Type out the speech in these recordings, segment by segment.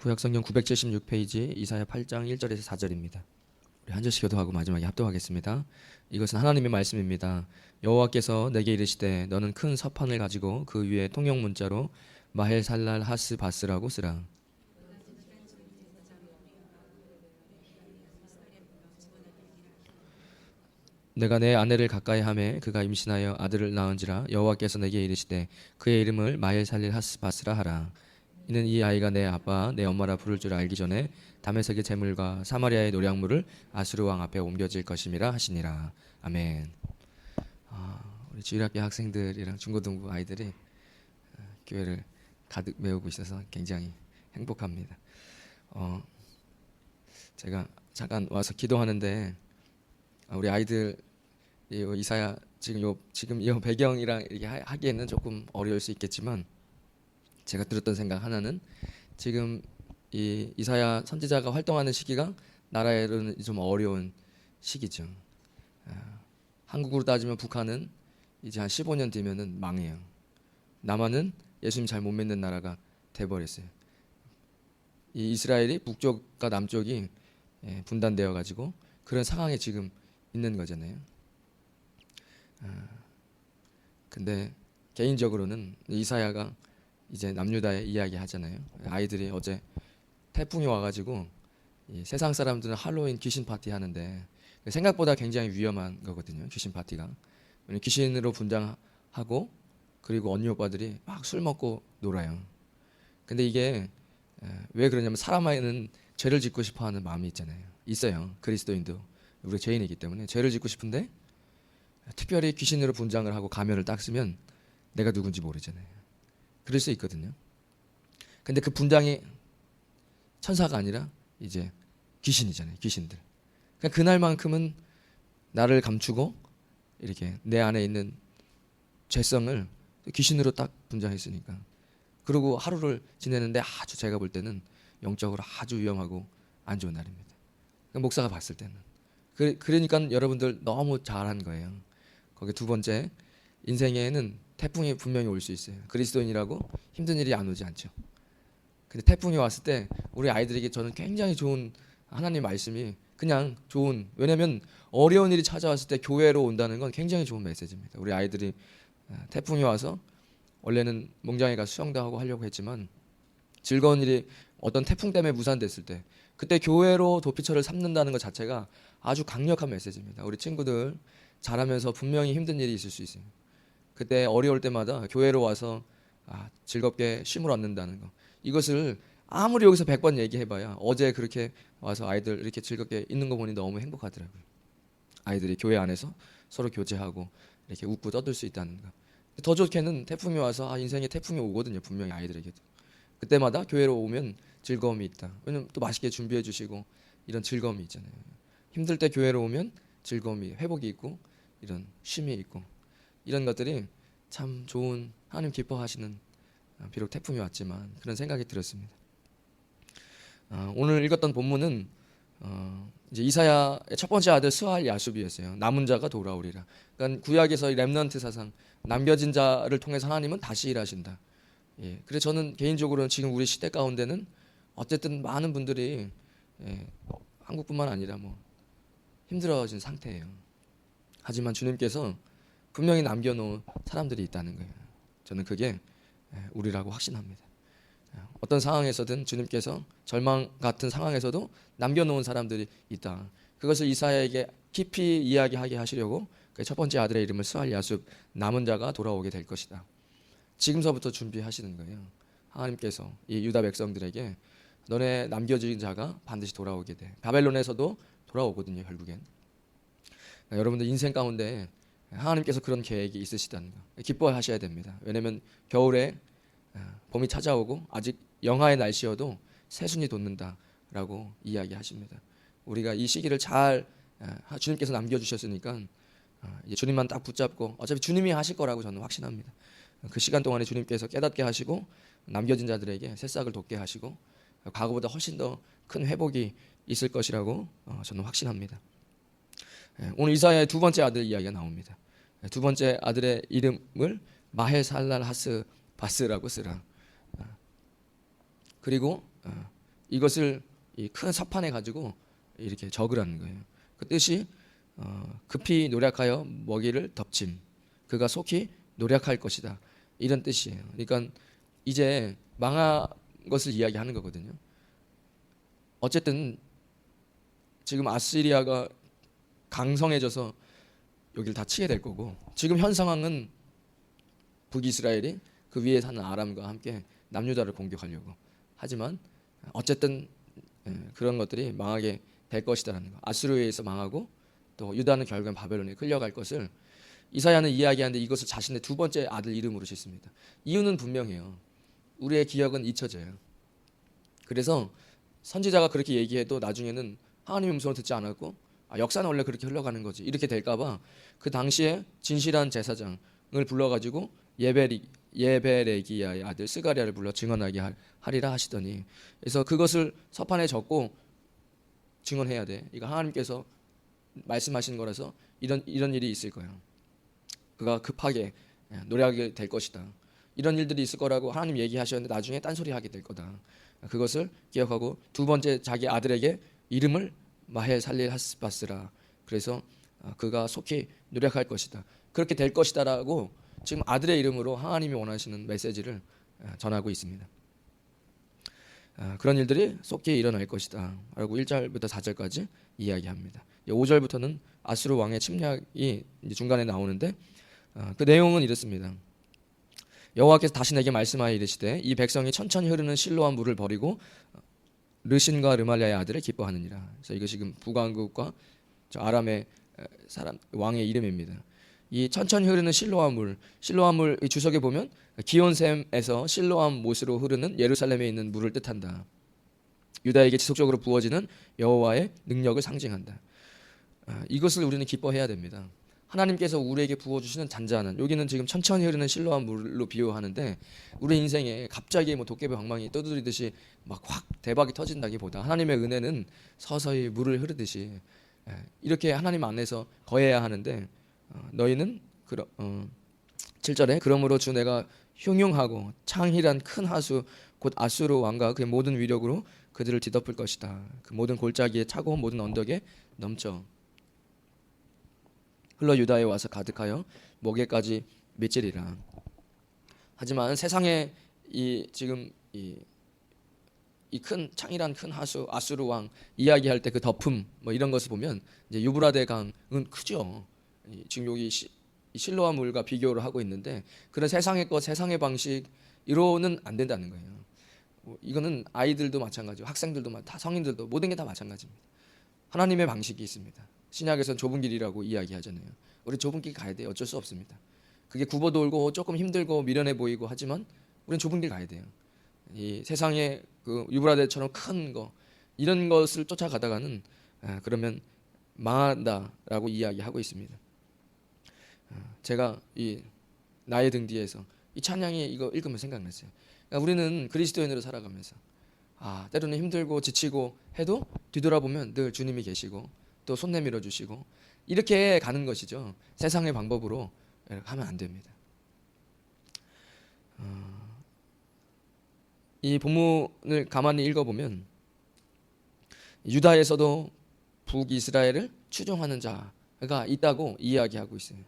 구약성경 976페이지 이사야 8장 1절에서 4절입니다. 우리 한 절씩 교도하고 마지막에 합독하겠습니다. 이것은 하나님의 말씀입니다. 여호와께서 내게 이르시되 너는 큰 서판을 가지고 그 위에 통용 문자로 마헬살랄 하스 바스라고 쓰라. 내가 내 아내를 가까이 하매 그가 임신하여 아들을 낳은지라 여호와께서 내게 이르시되 그의 이름을 마헬살릴 하스 바스라 하라. 이는 이 아이가 내 아빠 내 엄마라 부를 줄 알기 전에 다메섹의 제물과 사마리아의 노량물을 아수르 왕 앞에 옮겨질 것임이라 하시니라. 아멘. 우리 주일학교 학생들이랑 중고등부 아이들이 교회를 가득 메우고 있어서 굉장히 행복합니다. 제가 잠깐 와서 기도하는데 우리 아이들 이사야 지금 이 배경이랑 이렇게 하기에는 조금 어려울 수 있겠지만 제가 들었던 생각 하나는 지금 이 이사야 선지자가 활동하는 시기가 나라에는 좀 어려운 시기죠. 한국으로 따지면 북한은 이제 한 15년 뒤면은 망해요. 남한은 예수님 잘 못 믿는 나라가 돼버렸어요. 이 이스라엘이 북쪽과 남쪽이 분단되어 가지고 그런 상황에 지금 있는 거잖아요. 근데 개인적으로는 이사야가 이제 남유다의 이야기 하잖아요. 아이들이 어제 태풍이 와가지고 세상 사람들은 할로윈 귀신 파티 하는데 생각보다 굉장히 위험한 거거든요. 귀신 파티가. 귀신으로 분장하고 그리고 언니 오빠들이 막 술 먹고 놀아요. 근데 이게 왜 그러냐면 사람 안에는 죄를 짓고 싶어하는 마음이 있어요. 그리스도인도 우리 죄인이기 때문에 죄를 짓고 싶은데 특별히 귀신으로 분장을 하고 가면을 딱 쓰면 내가 누군지 모르잖아요. 그럴 수 있거든요. 근데 그 분장이 천사가 아니라 이제 귀신이잖아요. 귀신들. 그러니까 그날만큼은 나를 감추고 이렇게 내 안에 있는 죄성을 귀신으로 딱 분장했으니까. 그리고 하루를 지내는데 아주 제가 볼 때는 영적으로 아주 위험하고 안 좋은 날입니다. 그러니까 목사가 봤을 때는. 그러니까 여러분들 너무 잘한 거예요. 거기 두 번째, 인생에는 태풍이 분명히 올 수 있어요. 그리스도인이라고 힘든 일이 안 오지 않죠. 근데 태풍이 왔을 때 우리 아이들에게 저는 굉장히 좋은 하나님 말씀이 그냥 좋은, 왜냐면 어려운 일이 찾아왔을 때 교회로 온다는 건 굉장히 좋은 메시지입니다. 우리 아이들이 태풍이 와서 원래는 농장에 가서 수영도 하고 하려고 했지만 즐거운 일이 어떤 태풍 때문에 무산됐을 때 그때 교회로 도피처를 삼는다는 것 자체가 아주 강력한 메시지입니다. 우리 친구들 자라면서 분명히 힘든 일이 있을 수 있어요. 그때 어려울 때마다 교회로 와서 즐겁게 쉼을 얻는다는 거, 이것을 아무리 여기서 100번 얘기해봐야 어제 그렇게 와서 아이들 이렇게 즐겁게 있는 거 보니 너무 행복하더라고요. 아이들이 교회 안에서 서로 교제하고 이렇게 웃고 떠들 수 있다는 거. 더 좋게는 태풍이 와서 인생에 태풍이 오거든요. 분명히 아이들에게도. 그때마다 교회로 오면 즐거움이 있다. 왜냐면 또 맛있게 준비해 주시고 이런 즐거움이 있잖아요. 힘들 때 교회로 오면 즐거움이, 회복이 있고 이런 쉼이 있고 이런 것들이 참 좋은, 하나님 기뻐하시는, 비록 태풍이 왔지만 그런 생각이 들었습니다. 오늘 읽었던 본문은 이제 이사야의 첫 번째 아들 스알 야숲이었어요. 남은 자가 돌아오리라. 그러니까 구약에서 이 렘넌트 사상, 남겨진 자를 통해서 하나님은 다시 일하신다. 그래서 저는 개인적으로는 지금 우리 시대 가운데는 어쨌든 많은 분들이 한국뿐만 아니라 힘들어진 상태예요. 하지만 주님께서 분명히 남겨놓은 사람들이 있다는 거예요. 저는 그게 우리라고 확신합니다. 어떤 상황에서든 주님께서 절망 같은 상황에서도 남겨놓은 사람들이 있다. 그것을 이사야에게 깊이 이야기하게 하시려고 첫 번째 아들의 이름을 스알 야숲, 남은 자가 돌아오게 될 것이다. 지금서부터 준비하시는 거예요. 하나님께서 이 유다 백성들에게 너네 남겨진 자가 반드시 돌아오게 돼. 바벨론에서도 돌아오거든요. 결국엔. 여러분들 인생 가운데 하나님께서 그런 계획이 있으시다는 거 기뻐하셔야 됩니다. 왜냐하면 겨울에 봄이 찾아오고 아직 영하의 날씨여도 새순이 돋는다라고 이야기하십니다. 우리가 이 시기를 잘 주님께서 남겨주셨으니까 이제 주님만 딱 붙잡고 어차피 주님이 하실 거라고 저는 확신합니다. 그 시간 동안에 주님께서 깨닫게 하시고 남겨진 자들에게 새싹을 돋게 하시고 과거보다 훨씬 더 큰 회복이 있을 것이라고 저는 확신합니다. 오늘 이사야의 두 번째 아들 이야기가 나옵니다. 두 번째 아들의 이름을 마헬살랄 하스 바스라고 쓰라. 그리고 이것을 이 큰 서판에 가지고 이렇게 적으라는 거예요. 그 뜻이 급히 노력하여 먹이를 덮침, 그가 속히 노력할 것이다, 이런 뜻이에요. 그러니까 이제 망한 것을 이야기하는 거거든요. 어쨌든 지금 아시리아가 강성해져서 여기를 다 치게 될 거고, 지금 현 상황은 북이스라엘이 그 위에 사는 아람과 함께 남유다를 공격하려고 하지만 어쨌든 그런 것들이 망하게 될 것이다라는 거. 아수르에 의해서 망하고 또 유다는 결국엔 바벨론에 끌려갈 것을 이사야는 이야기하는데 이것을 자신의 두 번째 아들 이름으로 짓습니다. 이유는 분명해요. 우리의 기억은 잊혀져요. 그래서 선지자가 그렇게 얘기해도 나중에는 하나님의 음성을 듣지 않았고 역사는 원래 그렇게 흘러가는 거지, 이렇게 될까봐 그 당시에 진실한 제사장을 불러가지고 예베레기야의 아들 스가랴를 불러 증언하게 하리라 하시더니, 그래서 그것을 서판에 적고 증언해야 돼. 이거 하나님께서 말씀하신 거라서 이런 일이 있을 거야. 그가 급하게 노래하게 될 것이다. 이런 일들이 있을 거라고 하나님 얘기하셨는데 나중에 딴소리 하게 될 거다. 그것을 기억하고 두 번째 자기 아들에게 이름을 마헬 살릴 하스바스라, 그래서 그가 속히 노력할 것이다, 그렇게 될 것이다라고 지금 아들의 이름으로 하나님이 원하시는 메시지를 전하고 있습니다. 그런 일들이 속히 일어날 것이다 라고 1절부터 4절까지 이야기합니다. 5절부터는 아수르 왕의 침략이 중간에 나오는데 그 내용은 이렇습니다. 여호와께서 다시 내게 말씀하여 이르시되 이 백성이 천천히 흐르는 실로암 물을 버리고 르신과 르말리아의 아들을 기뻐하느니라. 그래서 이거 지금 북왕국과 아람의 사람 왕의 이름입니다. 이 천천히 흐르는 실로암 물, 이 주석에 보면 기온샘에서 실로암 못으로 흐르는 예루살렘에 있는 물을 뜻한다. 유다에게 지속적으로 부어지는 여호와의 능력을 상징한다. 이것을 우리는 기뻐해야 됩니다. 하나님께서 우리에게 부어주시는 잔잔한, 여기는 지금 천천히 흐르는 실로암 물로 비유하는데 우리 인생에 갑자기 뭐 도깨비 방망이 떠들이듯이 막 확 대박이 터진다기보다 하나님의 은혜는 서서히 물을 흐르듯이 이렇게 하나님 안에서 거해야 하는데, 너희는 7절에 그러므로 주 내가 흉흉하고 창힐한 큰 하수 곧 아수르 왕과 그의 모든 위력으로 그들을 뒤덮을 것이다. 그 모든 골짜기에 차고 모든 언덕에 넘쳐 흘러 유다에 와서 가득하여 목에까지 미치리라. 하지만 세상에 지금 이 큰 창이란 큰 하수 아수르 왕 이야기할 때 그 덮음 뭐 이런 것을 보면 이제 유브라데 강은 크죠. 지금 여기 실로암 물과 비교를 하고 있는데 그런 세상의 것, 세상의 방식 이로는 안 된다는 거예요. 이거는 아이들도 마찬가지고 학생들도 다 성인들도 모든 게 다 마찬가지입니다. 하나님의 방식이 있습니다. 신약에서는 좁은 길이라고 이야기하잖아요. 우리 좁은 길 가야 돼요. 어쩔 수 없습니다. 그게 굽어 돌고 조금 힘들고 미련해 보이고 하지만 우리는 좁은 길 가야 돼요. 이 세상의 그 유브라데처럼 큰 거 이런 것을 쫓아가다가는 그러면 망한다라고 이야기하고 있습니다. 제가 이 나의 등 뒤에서 이 찬양이 이거 읽으면 생각났어요. 그러니까 우리는 그리스도인으로 살아가면서 때로는 힘들고 지치고 해도 뒤돌아보면 늘 주님이 계시고 또 손 내밀어 주시고 이렇게 가는 것이죠. 세상의 방법으로 하면 안 됩니다. 이 본문을 가만히 읽어보면 유다에서도 북이스라엘을 추종하는 자가 있다고 이야기하고 있어요.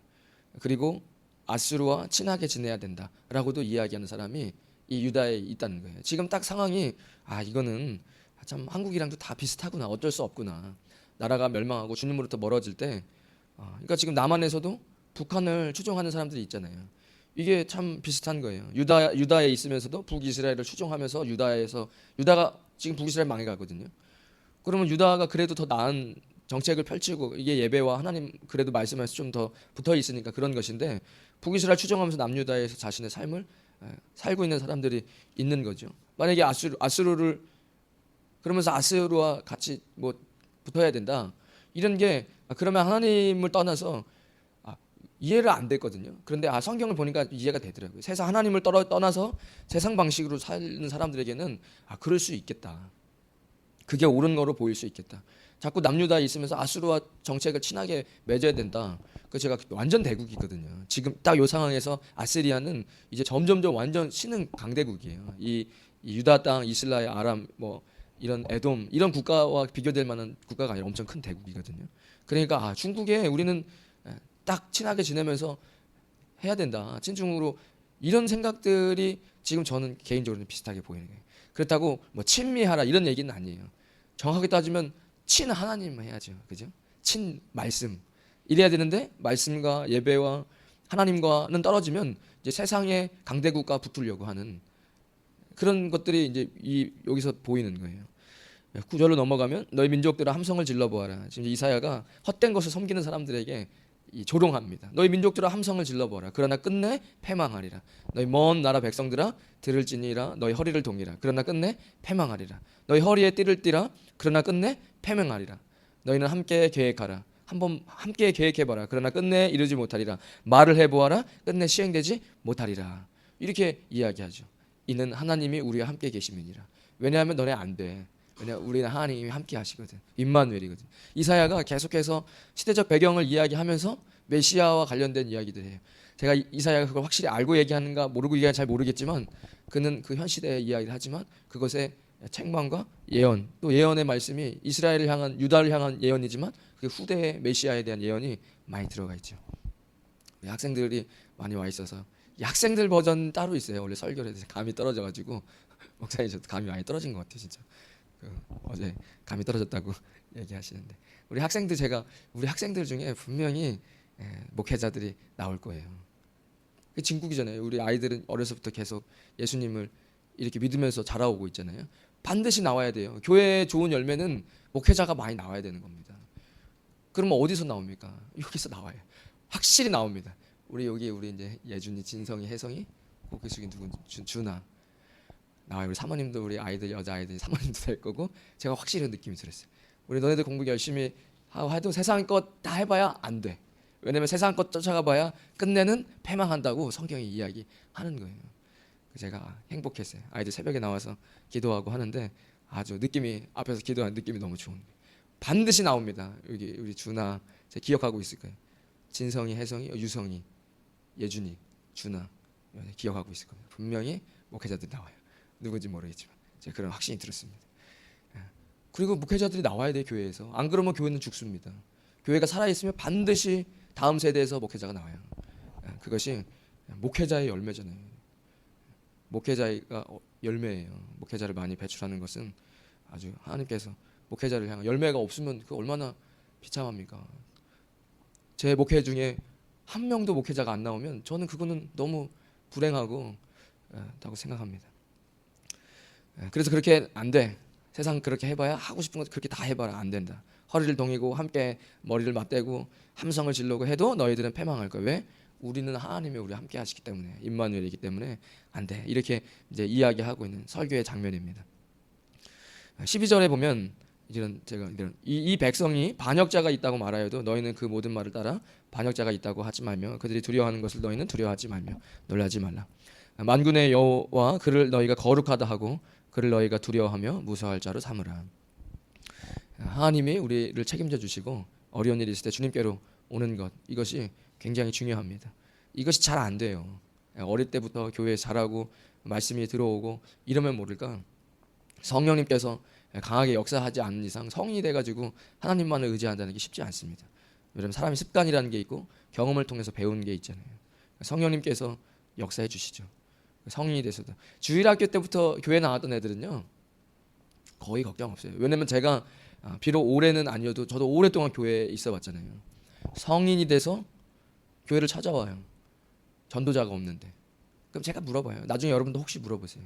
그리고 아수르와 친하게 지내야 된다라고도 이야기하는 사람이 이 유다에 있다는 거예요. 지금 딱 상황이 이거는 참 한국이랑도 다 비슷하구나, 어쩔 수 없구나. 나라가 멸망하고 주님으로부터 멀어질 때 그러니까 지금 남한에서도 북한을 추종하는 사람들이 있잖아요. 이게 참 비슷한 거예요. 유다에 있으면서도 북이스라엘을 추종하면서 유다가 지금 북이스라엘 망해가거든요. 그러면 유다가 그래도 더 나은 정책을 펼치고 이게 예배와 하나님 그래도 말씀에서 좀 더 붙어 있으니까 그런 것인데 북이스라엘 추종하면서 남유다에서 자신의 삶을 살고 있는 사람들이 있는 거죠. 만약에 아수르를 그러면서 아수르와 같이 뭐 붙어야 된다 이런 게 그러면 하나님을 떠나서 이해를 안 됐거든요. 그런데 성경을 보니까 이해가 되더라고요. 세상 하나님을 떠나서 세상 방식으로 사는 사람들에게는 그럴 수 있겠다. 그게 옳은 거로 보일 수 있겠다. 자꾸 남유다에 있으면서 아수르와 정책을 친하게 맺어야 된다. 그 제가 완전 대국이거든요. 지금 딱 이 상황에서 아시리아는 이제 점점점 완전 신흥 강대국이에요. 이 유다 땅, 이스라엘, 아람, 뭐 이런 에돔 이런 국가와 비교될 만한 국가가 아니라 엄청 큰 대국이거든요. 그러니까 중국에 우리는 딱 친하게 지내면서 해야 된다. 친중으로 이런 생각들이 지금 저는 개인적으로는 비슷하게 보이는 거예요. 그렇다고 뭐 친미하라 이런 얘기는 아니에요. 정확하게 따지면 친 하나님 해야죠. 그죠? 친 말씀 이래야 되는데 말씀과 예배와 하나님과는 떨어지면 이제 세상의 강대국과 붙으려고 하는 그런 것들이 이제 여기서 보이는 거예요. 9절로 넘어가면 너희 민족들아 함성을 질러 보아라. 지금 이사야가 헛된 것을 섬기는 사람들에게 조롱합니다. 너희 민족들아 함성을 질러 보아라. 그러나 끝내 패망하리라. 너희 먼 나라 백성들아 들을지니라. 너희 허리를 동이라. 그러나 끝내 패망하리라. 너희 허리에 띠를 띠라. 그러나 끝내 패망하리라. 너희는 함께 계획하라. 한번 함께 계획해봐라. 그러나 끝내 이루지 못하리라. 말을 해보아라. 끝내 시행되지 못하리라. 이렇게 이야기하죠. 이는 하나님이 우리와 함께 계심이니라. 왜냐하면 너네 안 돼. 왜냐하면 우리는 하나님이 함께 하시거든. 임마누엘이거든. 이사야가 계속해서 시대적 배경을 이야기하면서 메시아와 관련된 이야기들 해요. 제가 이사야가 그걸 확실히 알고 얘기하는가 모르고 얘기하는지 잘 모르겠지만 그는 그 현 시대의 이야기를 하지만 그것의 책망과 예언 또 예언의 말씀이 이스라엘을 향한 유다를 향한 예언이지만 그 후대의 메시아에 대한 예언이 많이 들어가 있죠. 학생들이 많이 와 있어서 이 학생들 버전 따로 있어요. 원래 설교를 해서 감이 떨어져가지고 목사님 저도 감이 많이 떨어진 것 같아요. 진짜 어제 감이 떨어졌다고 얘기하시는데 우리 학생들 중에 분명히 목회자들이 나올 거예요. 그 진국이잖아요. 우리 아이들은 어려서부터 계속 예수님을 이렇게 믿으면서 자라오고 있잖아요. 반드시 나와야 돼요. 교회의 좋은 열매는 목회자가 많이 나와야 되는 겁니다. 그러면 어디서 나옵니까? 여기서 나와요. 확실히 나옵니다. 우리 이제 예준이, 진성이, 혜성이, 고기숙이 누구 준아 나와요. 우리 사모님도 우리 아이들 여자 아이들 사모님도 될 거고 제가 확실히 느낌이 들었어요. 우리 너네들 공부 열심히 하고 해도 세상 것 다 해봐야 안 돼. 왜냐면 세상 것 쫓아가봐야 끝내는 패망한다고 성경이 이야기하는 거예요. 제가 행복했어요. 아이들 새벽에 나와서 기도하고 하는데 아주 느낌이 앞에서 기도하는 느낌이 너무 좋은 거예요. 반드시 나옵니다. 여기 우리 준아 제가 기억하고 있을 거예요. 진성이, 혜성이, 유성이, 예준이, 준아 기억하고 있을 겁니다. 분명히 목회자들이 나와요. 누군지 모르겠지만 제가 그런 확신이 들었습니다. 그리고 목회자들이 나와야 돼요. 교회에서. 안 그러면 교회는 죽습니다. 교회가 살아있으면 반드시 다음 세대에서 목회자가 나와요. 그것이 목회자의 열매잖아요. 목회자가 열매예요. 목회자를 많이 배출하는 것은 아주 하나님께서 목회자를 향한 열매가 없으면 그 얼마나 비참합니까? 제 목회 중에 한 명도 목회자가 안 나오면 저는 그거는 너무 불행하고 다고 생각합니다. 그래서 그렇게 안 돼. 세상 그렇게 해봐야 하고 싶은 것 그렇게 다 해봐라 안 된다. 허리를 동이고 함께 머리를 맞대고 함성을 지르고 해도 너희들은 패망할 거야. 왜? 우리는 하나님이 우리 함께 하시기 때문에 임마누엘이기 때문에 안 돼. 이렇게 이제 이야기하고 있는 설교의 장면입니다. 12절에 보면 이 백성이 반역자가 있다고 말하여도 너희는 그 모든 말을 따라 반역자가 있다고 하지 말며 그들이 두려워하는 것을 너희는 두려워하지 말며 놀라지 말라. 만군의 여호와 그를 너희가 거룩하다 하고 그를 너희가 두려워하며 무서워할 자로 삼으라. 하나님이 우리를 책임져 주시고 어려운 일이 있을 때 주님께로 오는 것 이것이 굉장히 중요합니다. 이것이 잘 안 돼요. 어릴 때부터 교회에 잘하고 말씀이 들어오고 이러면 모를까 성령님께서 강하게 역사하지 않는 이상 성인이 돼가지고 하나님만을 의지한다는 게 쉽지 않습니다. 왜냐하면 사람이 습관이라는 게 있고 경험을 통해서 배우는 게 있잖아요. 성령님께서 역사해 주시죠. 성인이 돼서도 주일학교 때부터 교회 나왔던 애들은요 거의 걱정 없어요. 왜냐면 제가 비록 올해는 아니어도 저도 오랫동안 교회에 있어봤잖아요. 성인이 돼서 교회를 찾아와요. 전도자가 없는데. 그럼 제가 물어봐요. 나중에 여러분도 혹시 물어보세요.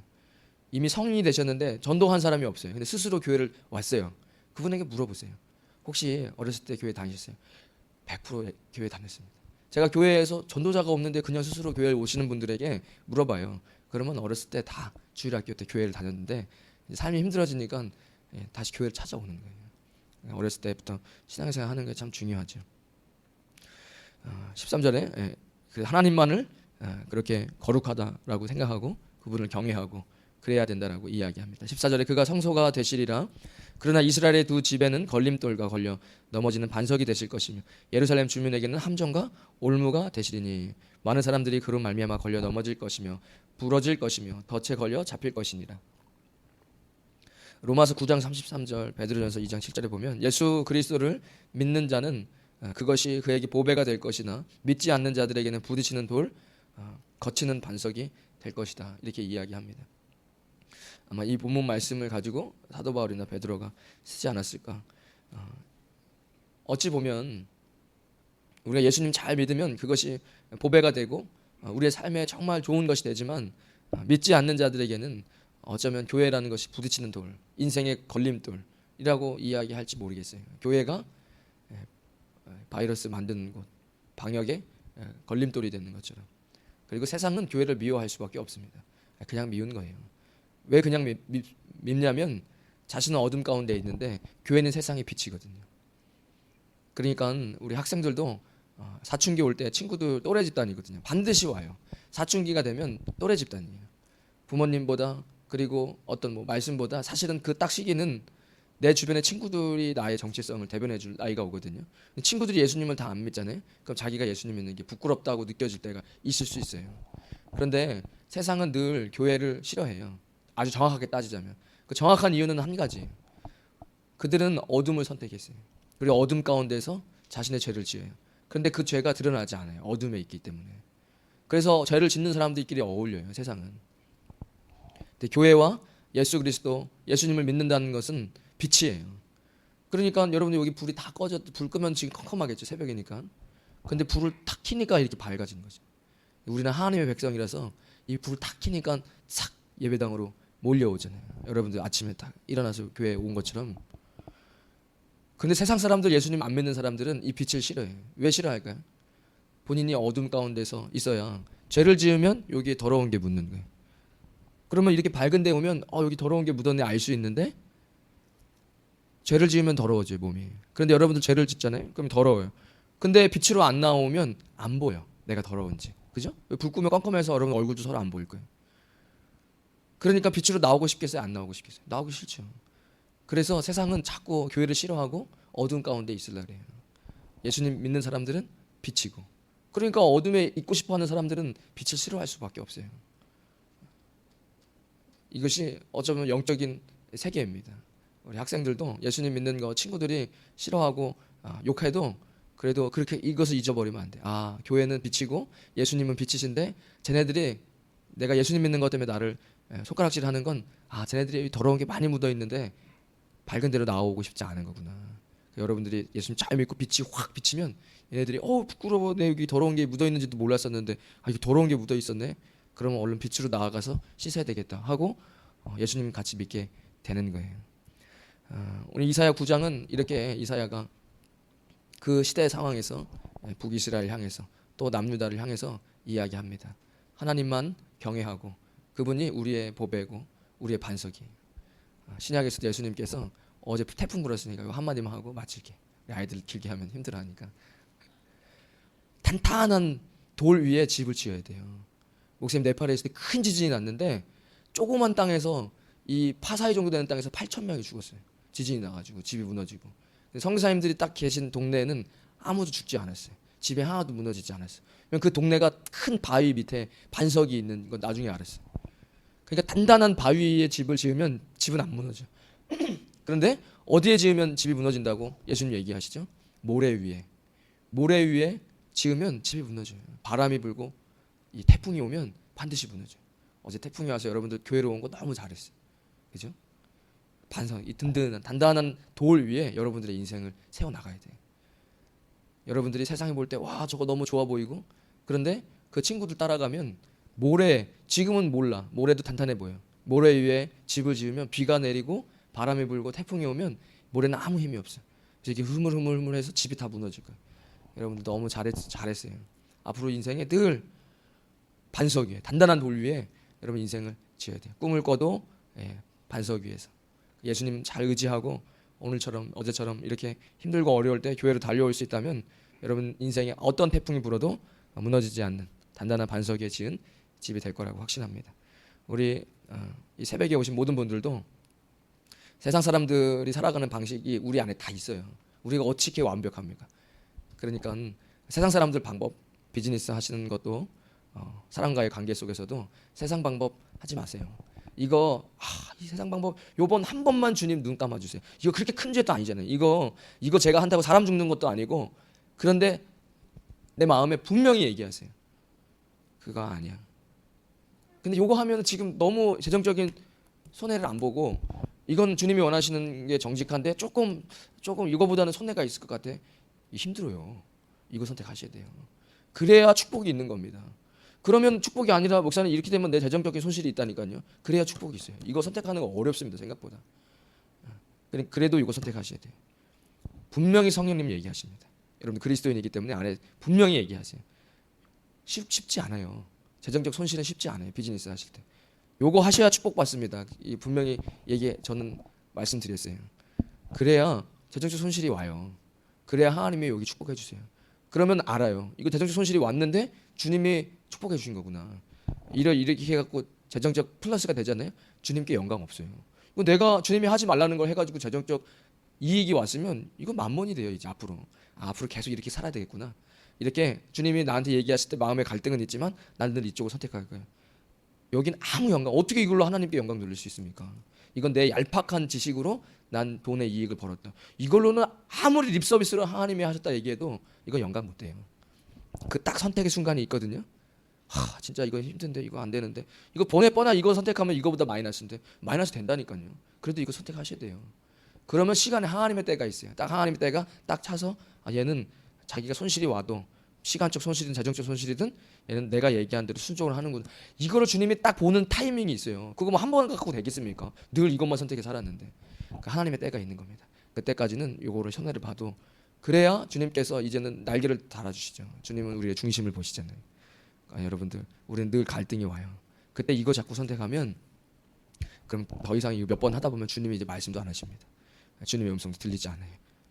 이미 성인이 되셨는데 전도한 사람이 없어요. 근데 스스로 교회를 왔어요. 그분에게 물어보세요. 혹시 어렸을 때 교회 다니셨어요? 100% 교회 다녔습니다. 제가 교회에서 전도자가 없는데 그냥 스스로 교회에 오시는 분들에게 물어봐요. 그러면 어렸을 때 다 주일학교 때 교회를 다녔는데 삶이 힘들어지니까 다시 교회를 찾아오는 거예요. 어렸을 때부터 신앙생활 하는 게 참 중요하죠. 13절에 하나님만을 그렇게 거룩하다라고 생각하고 그분을 경외하고 그래야 된다라고 이야기합니다. 14절에 그가 성소가 되시리라. 그러나 이스라엘의 두 집에는 걸림돌과 걸려 넘어지는 반석이 되실 것이며 예루살렘 주민에게는 함정과 올무가 되시리니 많은 사람들이 그로 말미암아 걸려 넘어질 것이며 부러질 것이며 덫에 걸려 잡힐 것이니라. 로마서 9장 33절, 베드로전서 2장 7절에 보면 예수 그리스도를 믿는 자는 그것이 그에게 보배가 될 것이나 믿지 않는 자들에게는 부딪히는 돌, 거치는 반석이 될 것이다. 이렇게 이야기합니다. 아마 이 본문 말씀을 가지고 사도 바울이나 베드로가 쓰지 않았을까. 어찌 보면 우리가 예수님 잘 믿으면 그것이 보배가 되고 우리의 삶에 정말 좋은 것이 되지만 믿지 않는 자들에게는 어쩌면 교회라는 것이 부딪히는 돌, 인생의 걸림돌이라고 이야기할지 모르겠어요. 교회가 바이러스 만드는 곳, 방역의 걸림돌이 되는 것처럼. 그리고 세상은 교회를 미워할 수밖에 없습니다. 그냥 미운 거예요. 왜 그냥 밉냐면 자신은 어둠 가운데 있는데 교회는 세상의 빛이거든요. 그러니까 우리 학생들도 사춘기 올 때 친구들 또래 집단이거든요. 반드시 와요. 사춘기가 되면 또래 집단이에요. 부모님보다 그리고 어떤 뭐 말씀보다 사실은 그 딱 시기는 내 주변의 친구들이 나의 정체성을 대변해 줄 나이가 오거든요. 친구들이 예수님을 다 안 믿잖아요. 그럼 자기가 예수님 믿는 게 부끄럽다고 느껴질 때가 있을 수 있어요. 그런데 세상은 늘 교회를 싫어해요. 아주 정확하게 따지자면 그 정확한 이유는 한 가지예요. 그들은 어둠을 선택했어요. 그리고 어둠 가운데서 자신의 죄를 지어요. 그런데 그 죄가 드러나지 않아요. 어둠에 있기 때문에. 그래서 죄를 짓는 사람들끼리 어울려요. 세상은. 근데 교회와 예수 그리스도, 예수님을 믿는다는 것은 빛이에요. 그러니까 여러분들 여기 불이 다 불 끄면 지금 컴컴하겠죠. 새벽이니까. 근데 불을 탁 켜니까 이렇게 밝아지는 거죠. 우리는 하나님의 백성이라서 이 불을 탁 켜니까 싹 예배당으로 몰려오잖아요. 여러분들 아침에 딱 일어나서 교회에 온 것처럼. 근데 세상 사람들, 예수님 안 믿는 사람들은 이 빛을 싫어해요. 왜 싫어할까요? 본인이 어둠 가운데서 있어야 죄를 지으면 여기에 더러운 게 묻는 거예요. 그러면 이렇게 밝은 데 오면 여기 더러운 게 묻었네 알 수 있는데 죄를 지으면 더러워져요, 몸이. 그런데 여러분들 죄를 짓잖아요. 그럼 더러워요. 근데 빛으로 안 나오면 안 보여. 내가 더러운지. 그죠? 불 끄면 깜깜해서 여러분 얼굴도 서로 안 보일 거예요. 그러니까 빛으로 나오고 싶겠어요? 안 나오고 싶겠어요? 나오기 싫죠. 그래서 세상은 자꾸 교회를 싫어하고 어둠 가운데 있으려고 해요. 예수님 믿는 사람들은 빛이고. 그러니까 어둠에 있고 싶어하는 사람들은 빛을 싫어할 수밖에 없어요. 이것이 어쩌면 영적인 세계입니다. 우리 학생들도 예수님 믿는 거 친구들이 싫어하고 욕해도 그래도 그렇게 이것을 잊어버리면 안 돼. 교회는 빛이고 예수님은 빛이신데 쟤네들이 내가 예수님 믿는 것 때문에 나를 손가락질하는 건 쟤네들이 더러운 게 많이 묻어 있는데 밝은 데로 나오고 싶지 않은 거구나. 여러분들이 예수님 잘 믿고 빛이 확 비치면 얘네들이 부끄러워, 내 여기 더러운 게 묻어 있는지도 몰랐었는데 이거 더러운 게 묻어 있었네. 그러면 얼른 빛으로 나아가서 씻어야 되겠다 하고 예수님 같이 믿게 되는 거예요. 우리 이사야 9장은 이렇게 이사야가 그 시대의 상황에서 북이스라엘 향해서 또 남유다를 향해서 이야기합니다. 하나님만 경외하고 그분이 우리의 보배고 우리의 반석이에요. 신약에서도 예수님께서 어제 태풍 불었으니까 이거 한마디만 하고 마칠게. 아이들 길게 하면 힘들어하니까. 탄탄한 돌 위에 집을 지어야 돼요. 목사님 네팔에 있을 때 큰 지진이 났는데 조그만 땅에서 이 파사이 정도 되는 땅에서 8,000명이 죽었어요. 지진이 나가지고 집이 무너지고. 성사님들이 딱 계신 동네에는 아무도 죽지 않았어요. 집에 하나도 무너지지 않았어요. 그 동네가 큰 바위 밑에 반석이 있는 건 나중에 알았어요. 그러니까 단단한 바위에 집을 지으면 집은 안 무너져. 그런데 어디에 지으면 집이 무너진다고 예수님 얘기하시죠? 모래 위에. 모래 위에 지으면 집이 무너져요. 바람이 불고 이 태풍이 오면 반드시 무너져요. 어제 태풍이 와서 여러분들 교회로 온 거 너무 잘했어요. 그죠? 반석, 이 든든한 단단한 돌 위에 여러분들의 인생을 세워나가야 돼요. 여러분들이 세상에 볼 때 와 저거 너무 좋아 보이고 그런데 그 친구들 따라가면 모래, 지금은 몰라. 모래도 단단해 보여. 모래 위에 집을 지으면 비가 내리고 바람이 불고 태풍이 오면 모래는 아무 힘이 없어. 그래서 이렇게 흐물흐물해서 집이 다 무너질 거예요. 여러분들 너무 잘했어요. 앞으로 인생에 늘 반석 위에, 단단한 돌 위에 여러분 인생을 지어야 돼요. 꿈을 꿔도 반석 위에서. 예수님 잘 의지하고 오늘처럼 어제처럼 이렇게 힘들고 어려울 때 교회로 달려올 수 있다면 여러분 인생에 어떤 태풍이 불어도 무너지지 않는 단단한 반석 위에 지은 집이 될 거라고 확신합니다. 우리 이 새벽에 오신 모든 분들도 세상 사람들이 살아가는 방식이 우리 안에 다 있어요. 우리가 어떻게 완벽합니까? 그러니까 세상 사람들 방법, 비즈니스 하시는 것도 사람과의 관계 속에서도 세상 방법 하지 마세요. 이거 이 세상 방법 요번 한 번만 주님 눈 감아주세요. 이거 그렇게 큰 죄도 아니잖아요. 이거 제가 한다고 사람 죽는 것도 아니고. 그런데 내 마음에 분명히 얘기하세요. 그거 아니야. 근데 요거 하면 지금 너무 재정적인 손해를 안 보고 이건 주님이 원하시는 게 정직한데 조금 이거보다는 손해가 있을 것 같아. 힘들어요. 이거 선택하셔야 돼요. 그래야 축복이 있는 겁니다. 그러면 축복이 아니라 목사님 이렇게 되면 내 재정적인 손실이 있다니까요. 그래야 축복이 있어요. 이거 선택하는 거 어렵습니다. 생각보다. 그래도 이거 선택하셔야 돼요. 분명히 성령님 얘기하십니다. 여러분 그리스도인이기 때문에 안에 분명히 얘기하세요. 쉽지 않아요. 재정적 손실은 쉽지 않아요. 비즈니스 하실 때. 요거 하셔야 축복받습니다. 분명히 저는 말씀드렸어요. 그래야 재정적 손실이 와요. 그래야 하나님이 여기 축복해 주세요. 그러면 알아요. 이거 재정적 손실이 왔는데 주님이 축복해 주신 거구나. 이렇게 해갖고 재정적 플러스가 되잖아요. 주님께 영광 없어요. 이거 내가 주님이 하지 말라는 걸 해가지고 재정적 이익이 왔으면 이거 만몬이 돼요. 이제 앞으로 계속 이렇게 살아야 되겠구나. 이렇게 주님이 나한테 얘기하실 때 마음의 갈등은 있지만 나는 이쪽을 선택할 거예요. 여긴 아무 영광, 어떻게 이걸로 하나님께 영광 돌릴 수 있습니까? 이건 내 얄팍한 지식으로 난 돈의 이익을 벌었다. 이걸로는 아무리 립서비스로 하나님이 하셨다 얘기해도 이건 영광 못 돼요. 그 딱 선택의 순간이 있거든요. 진짜 이거 힘든데 이거 안 되는데 이거 뻔하 이거 선택하면 이거보다 마이너스인데 마이너스 된다니까요. 그래도 이거 선택하셔야 돼요. 그러면 시간에 하나님의 때가 있어요. 딱 하나님의 때가 딱 차서 얘는 자기가 손실이 와도 시간적 손실이든 재정적 손실이든 얘는 내가 얘기한 대로 순종을 하는구나. 이거를 주님이 딱 보는 타이밍이 있어요. 그거 뭐 한 번 갖고 되겠습니까? 늘 이것만 선택해 살았는데. 그러니까 하나님의 때가 있는 겁니다. 그때까지는 요거를 손해를 봐도 그래야 주님께서 이제는 날개를 달아주시죠. 주님은 우리의 중심을 보시잖아요. 그러니까 여러분들 우리는 늘 갈등이 와요. 그때 이거 자꾸 선택하면 그럼 더 이상 이거 몇 번 하다 보면 주님이 이제 말씀도 안 하십니다. 주님의 음성도 들리지 않아요.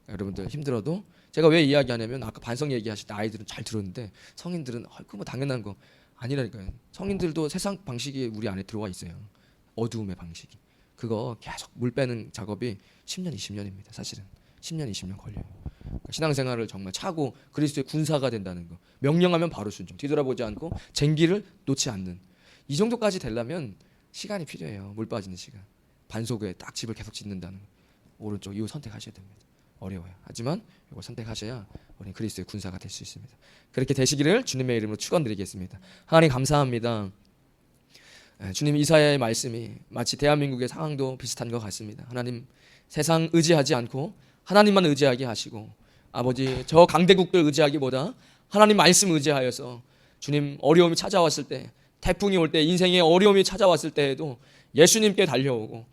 여러분들 힘들어도 제가 왜 이야기하냐면 아까 반성 얘기하실 때 아이들은 잘 들었는데 성인들은 그거 뭐 당연한 거 아니라니까요. 성인들도 세상 방식이 우리 안에 들어와 있어요. 어두움의 방식이. 그거 계속 물 빼는 작업이 10년, 20년입니다. 사실은 10년, 20년 걸려요. 그러니까 신앙생활을 정말 차고 그리스도의 군사가 된다는 거. 명령하면 바로 순종. 뒤돌아보지 않고 쟁기를 놓지 않는. 이 정도까지 되려면 시간이 필요해요. 물 빠지는 시간. 반석에 딱 집을 계속 짓는다는 거. 오른쪽 이거 선택하셔야 됩니다. 어려워요. 하지만 이걸 선택하셔야 우리 그리스도의 군사가 될 수 있습니다. 그렇게 되시기를 주님의 이름으로 축원드리겠습니다. 하나님 감사합니다. 주님 이사야의 말씀이 마치 대한민국의 상황도 비슷한 것 같습니다. 하나님 세상 의지하지 않고 하나님만 의지하게 하시고 아버지 저 강대국들 의지하기보다 하나님 말씀 의지하여서 주님 어려움이 찾아왔을 때 태풍이 올 때 인생의 어려움이 찾아왔을 때에도 예수님께 달려오고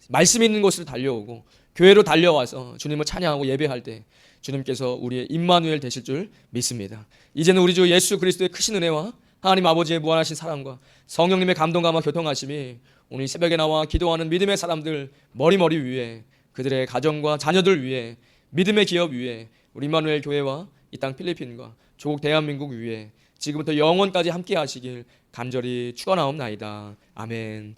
말씀 있는 곳으로 달려오고 교회로 달려와서 주님을 찬양하고 예배할 때 주님께서 우리의 임마누엘 되실 줄 믿습니다. 이제는 우리 주 예수 그리스도의 크신 은혜와 하나님 아버지의 무한하신 사랑과 성령님의 감동감화 교통하심이 오늘 새벽에 나와 기도하는 믿음의 사람들 머리 위에 그들의 가정과 자녀들 위에 믿음의 기업 위에 우리 임마누엘 교회와 이 땅 필리핀과 조국 대한민국 위에 지금부터 영원까지 함께 하시길 간절히 축원하옵나이다. 아멘.